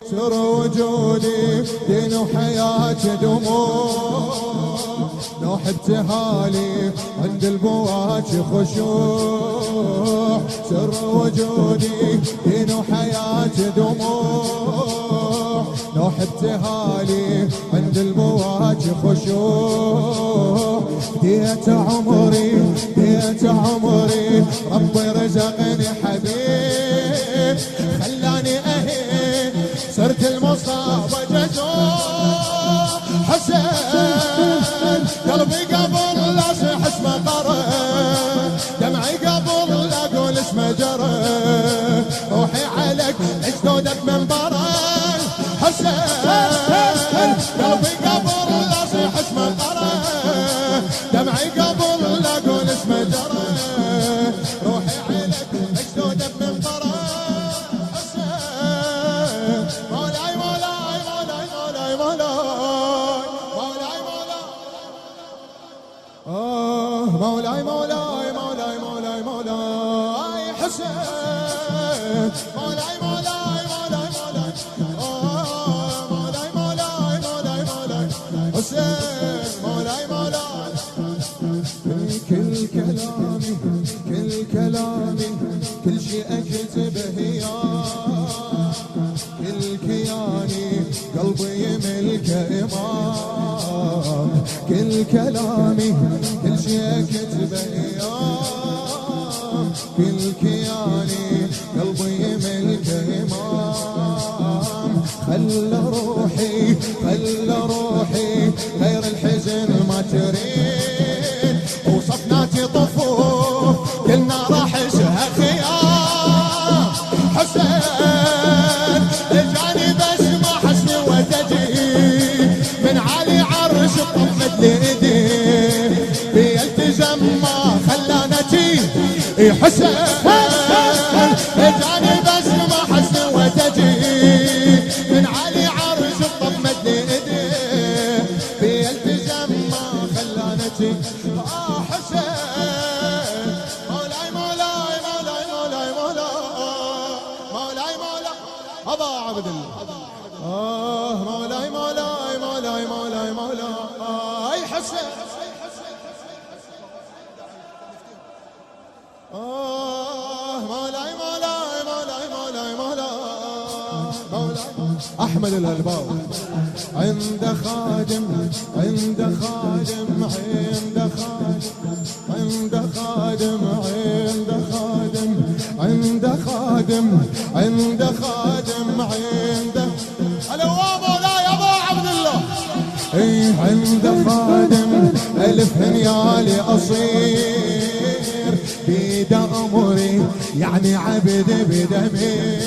سر وجودي دين وحياتي دموع، نوح ابتهالي عند البواكي خشوع. سر وجودي دين وحياتي دموع، نوح ابتهالي عند البواكي خشوع. ديت عمري ديت عمري ربي رزقني حبيب، خلاني اهين صرت المصاب جزوع. حسين قلبي قبل لا صيح اسمه قرى، دمعي قبل لا اقول اسمه جرى، روحي عليك اجدودك من برا. حسين قلبي قبل لا صيح اسمه قرى، دمعي قبل لا اقول اسمه جرى، روحي عليك اجدودك من برا. حسين مولاي مولاي مولاي مولاي مولاي مولاي مولاي مولاي مولاي مولاي مولاي حسين مولاي مولاي مولاي مولاي مولاي مولاي مولاي مولاي حسين مولاي مولاي. كل كلامي كل كلامي كل شيء اكتبه ياه، كل كياني قلبي ملك امام. كل كلامي كل شيء اكتبه ياه، كل كياني قلبي ملك امام. خلى روحي خلى روحي غير الحزن ما تريد، وصفناتي طفوف كلنا راح اسها خيام. حسين اجاني بس ما حسني وتجي، من عالي عرش طمت ليدي، بيلتزم ما خلانتي. حسين اجاني بس ما حسني وتجي، من عالي عرش طمت ليدي، بيلتزم ما خلانتي. حسين مولاي مولاي مولاي مولاي مولاي مولاي مولاي أبا عبد الله. مولاي مولاي مولاي مولاي مولاي حسين. مولاي مولاي مولاي مولاي مولاي أحمد الهلباوي. عند خادم عند خادم عند خادم عند خادم عند خادم عند خادم عند خادم عند هلا مولاي ابو عبد الله. عند خادم الف هنيالي اصير، بيد امري يعني عبد بدمير.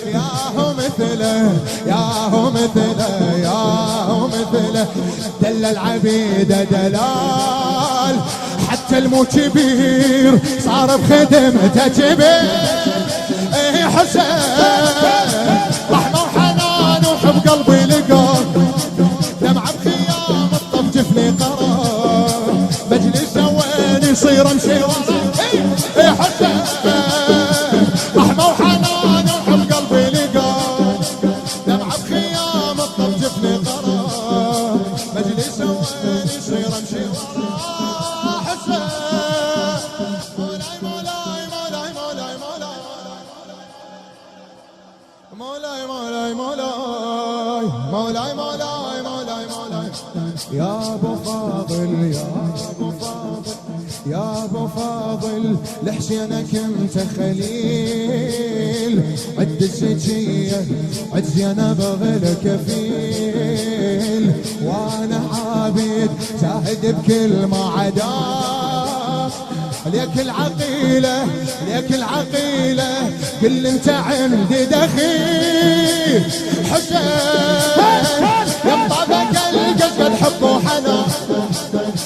ياهو مثله ياهو مثله ياهو مثله، دل العبيد دلال، حتى المو كبير صار بخدمته كبير. حسين رحمه وحنان وحب قلبي لقاك، دمعه بخيام الطف جفني قرار، مجلس وين يصير امشي ورا. حسين رحمه وحنان وحب قلبي لقاك، دمعه بخيام الطف جفني قرار، مجلس وين يصير امشي ورا. حسين مولاي مولاي مولاي مولاي مولاي مولاي مولاي مولاي مولاي مولاي مولاي. يا ابو فاضل يا ابو فاضل يا ابو فاضل، لحسينك انت خليل، عد الزكيه عد زينب غير كفيل، وانا عابد زاهد بكل ما عداك. ليك العقيله ليك العقيله قل انت عندي دخيل. حسين ينطبق القصد حب وحنان،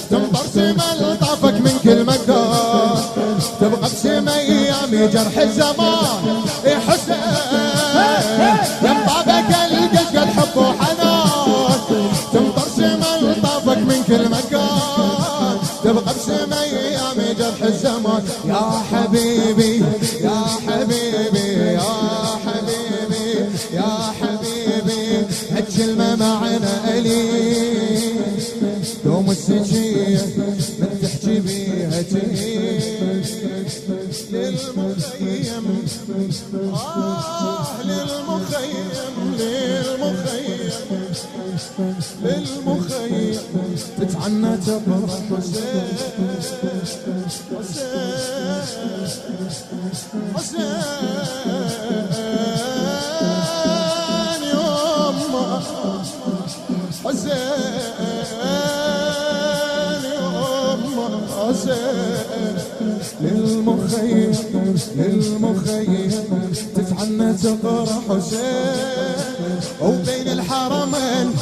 تنظر سما لطافك من كل مكان، تبقى بسما ايامي جرح الزمان. حسين ينطبق القصد حب وحنان، تنظر سما لطافك من كل مكان، تبقى بسما ايامي جرح الزمان. يا حبيبي يا حبيبي يا حبيبي يا حبيبي هالكلمة معنى ألي دوم السجية من تحكي بيها للمخيم للمخيم للمخيم تتعنى تفرح حسين يما حسين يما حسين للمخيم تتعنى تفرح حسين وبين الحرمين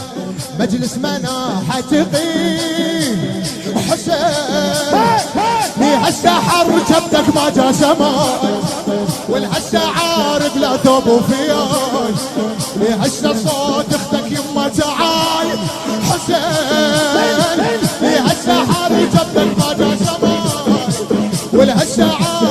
مجلس مناحة تقيم حسين في هالسحر جبتك ما جا سماي والهسه عارف لا ثوب وفياي لهسه صوت اختك يما تعال حسين في هالسحر جبتك ما جا سماي والهسه عارف